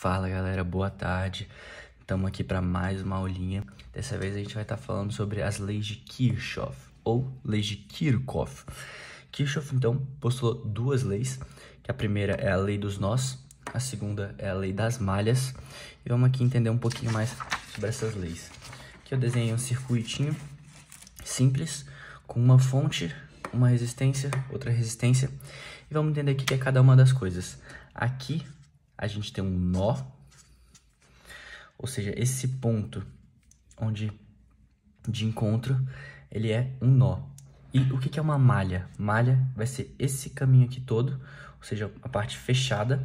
Fala galera, boa tarde. Estamos aqui para mais uma aulinha. Dessa vez a gente vai estar falando sobre as leis de Kirchhoff ou leis de Kirchhoff. Kirchhoff então postulou duas leis, que a primeira é a lei dos nós, a segunda é a lei das malhas. E vamos aqui entender um pouquinho mais sobre essas leis. Aqui eu desenhei um circuitinho simples com uma fonte, uma resistência, outra resistência. E vamos entender o que é cada uma das coisas. Aqui a gente tem um nó, ou seja, esse ponto de encontro, ele é um nó. E o que é uma malha? Malha vai ser esse caminho aqui todo, ou seja, a parte fechada.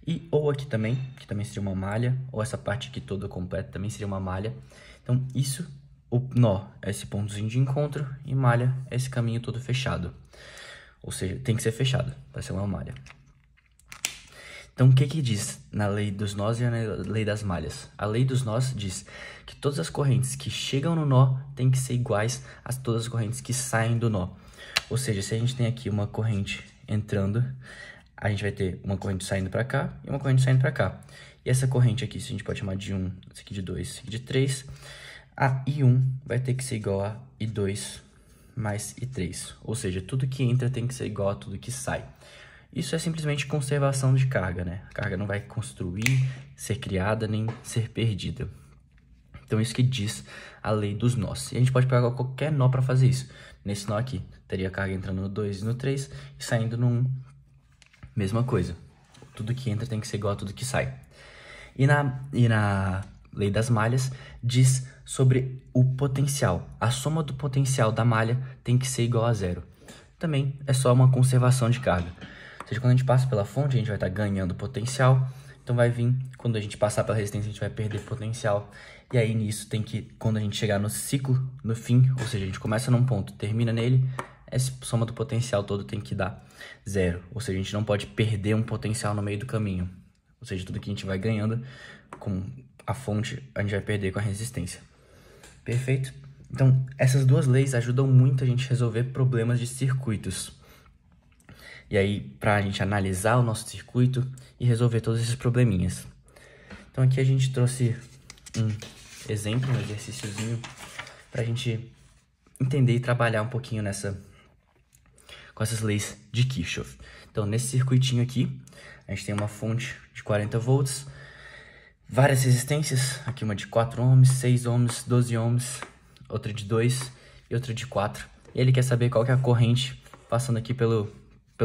E ou aqui também, que também seria uma malha, ou essa parte aqui toda completa também seria uma malha. Então isso, o nó é esse pontozinho de encontro e malha é esse caminho todo fechado. Ou seja, tem que ser fechado para ser uma malha. Então, o que diz na lei dos nós e na lei das malhas? A lei dos nós diz que todas as correntes que chegam no nó têm que ser iguais a todas as correntes que saem do nó. Ou seja, se a gente tem aqui uma corrente entrando, a gente vai ter uma corrente saindo para cá e uma corrente saindo para cá. E essa corrente aqui, a gente pode chamar de 1, esse aqui de 2, esse aqui de 3. A I1 vai ter que ser igual a I2 mais I3. Ou seja, tudo que entra tem que ser igual a tudo que sai. Isso é simplesmente conservação de carga, né? A carga não vai construir, ser criada, nem ser perdida. Então, isso que diz a lei dos nós. E a gente pode pegar qualquer nó para fazer isso. Nesse nó aqui, teria carga entrando no 2 e no 3 e saindo no 1. Mesma coisa. Tudo que entra tem que ser igual a tudo que sai. E na lei das malhas, diz sobre o potencial. A soma do potencial da malha tem que ser igual a zero. Também é só uma conservação de carga. Ou seja, quando a gente passa pela fonte, a gente vai estar ganhando potencial. Então vai vir, quando a gente passar pela resistência, a gente vai perder potencial. E aí nisso tem que, quando a gente chegar no ciclo, no fim, ou seja, a gente começa num ponto, termina nele, essa soma do potencial todo tem que dar zero. Ou seja, a gente não pode perder um potencial no meio do caminho. Ou seja, tudo que a gente vai ganhando com a fonte, a gente vai perder com a resistência. Perfeito? Então, essas duas leis ajudam muito a gente a resolver problemas de circuitos. E aí, para a gente analisar o nosso circuito e resolver todos esses probleminhas. Então, aqui a gente trouxe um exemplo, um exercíciozinho, para a gente entender e trabalhar um pouquinho com essas leis de Kirchhoff. Então, nesse circuitinho aqui, a gente tem uma fonte de 40 volts, várias resistências, aqui uma de 4 ohms, 6 ohms, 12 ohms, outra de 2 e outra de 4. E ele quer saber qual que é a corrente passando aqui pelo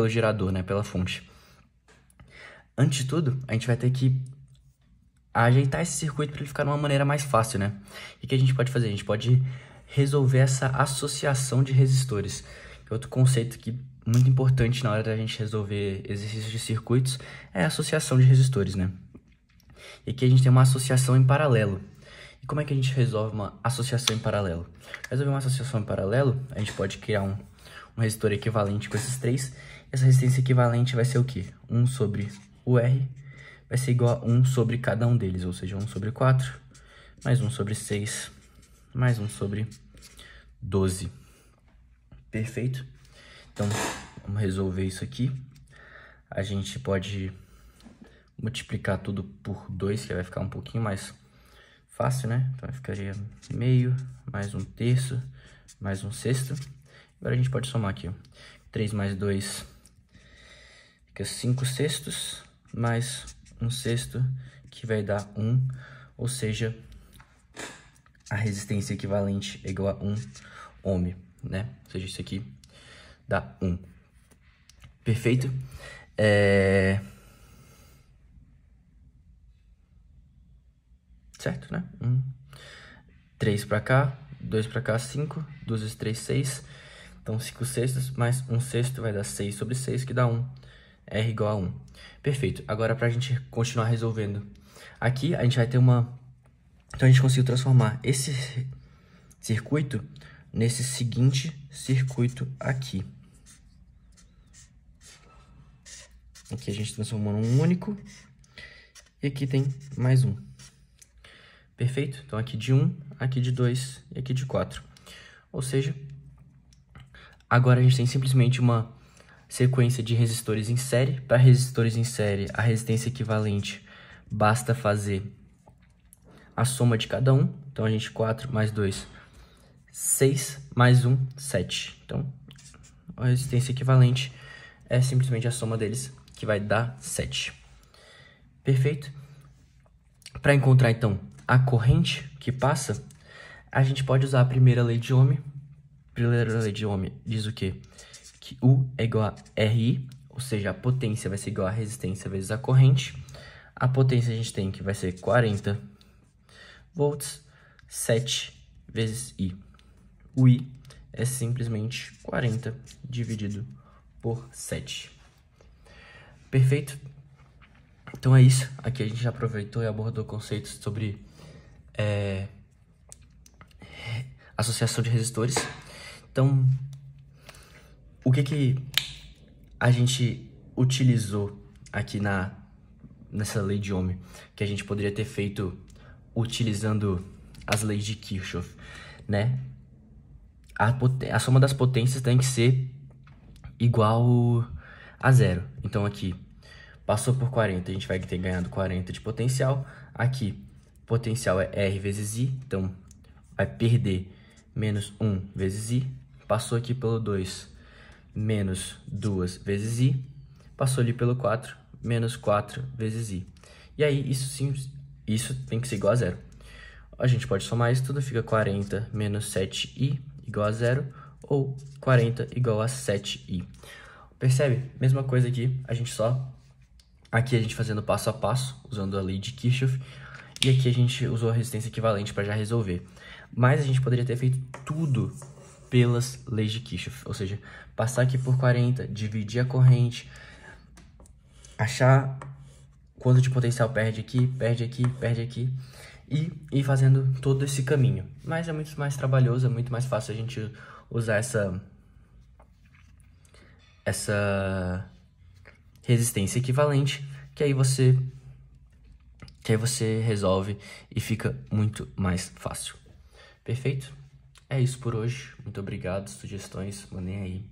gerador, né, pela fonte. Antes de tudo, a gente vai ter que ajeitar esse circuito para ele ficar de uma maneira mais fácil, né? E o que a gente pode fazer? A gente pode resolver essa associação de resistores, que é outro conceito que muito importante na hora da gente resolver exercícios de circuitos, é a associação de resistores, né? E aqui a gente tem uma associação em paralelo. E como é que a gente resolve uma associação em paralelo? Para resolver uma associação em paralelo, a gente pode criar um resistor equivalente com esses três. Essa resistência equivalente vai ser o quê? 1 sobre o R vai ser igual a 1 sobre cada um deles, ou seja, 1 sobre 4, mais 1 sobre 6, mais 1 sobre 12. Perfeito? Então, vamos resolver isso aqui. A gente pode multiplicar tudo por 2, que vai ficar um pouquinho mais fácil, né? Então, ficaria meio, mais 1/3, mais 1/6. Agora a gente pode somar aqui, ó. 3 mais 2 fica 5/6, mais 1/6, que vai dar 1, ou seja, a resistência equivalente é igual a 1 ohm, né? Ou seja, isso aqui dá 1. Perfeito? Certo, né? 3 para cá, 2 para cá, 5, 2 vezes 3, 6. Então, 5/6 mais 1/6 vai dar 6 sobre 6, que dá 1. R igual a 1. Perfeito. Agora, para a gente continuar resolvendo. Aqui, a gente vai ter uma... Então, a gente conseguiu transformar esse circuito nesse seguinte circuito aqui. Aqui a gente transformou num único. E aqui tem mais um. Perfeito? Então, aqui de 1, aqui de 2 e aqui de 4. Ou seja, agora a gente tem simplesmente uma sequência de resistores em série. Para resistores em série, a resistência equivalente basta fazer a soma de cada um. Então, a gente 4 mais 2, 6 mais 1, 7. Então, a resistência equivalente é simplesmente a soma deles, que vai dar 7. Perfeito? Para encontrar, então, a corrente que passa, a gente pode usar a primeira lei de Ohm. A primeira lei de Ohm diz o quê? Que U é igual a RI, ou seja, a potência vai ser igual a resistência vezes a corrente. A potência a gente tem que vai ser 40 volts, 7 vezes I. O I é simplesmente 40 dividido por 7. Perfeito? Então é isso. Aqui a gente já aproveitou e abordou conceitos sobre associação de resistores. Então, o que a gente utilizou aqui nessa lei de Ohm, que a gente poderia ter feito utilizando as leis de Kirchhoff, né? A soma das potências tem que ser igual a zero. Então aqui, passou por 40, a gente vai ter ganhado 40 de potencial. Aqui, potencial é R vezes I, então vai perder menos 1 vezes I. Passou aqui pelo 2, menos 2 vezes I. Passou ali pelo 4, menos 4 vezes I. E aí, isso tem que ser igual a zero. A gente pode somar isso tudo, fica 40 menos 7I igual a zero, ou 40 igual a 7I. Percebe? Mesma coisa aqui, aqui a gente fazendo passo a passo, usando a lei de Kirchhoff, e aqui a gente usou a resistência equivalente para já resolver. Mas a gente poderia ter feito tudo pelas leis de Kirchhoff, ou seja, passar aqui por 40, dividir a corrente, achar quanto de potencial perde aqui, e ir fazendo todo esse caminho. Mas é muito mais trabalhoso, é muito mais fácil a gente usar essa resistência equivalente, que aí você resolve e fica muito mais fácil. Perfeito? É isso por hoje. Muito obrigado. Sugestões, mandem aí.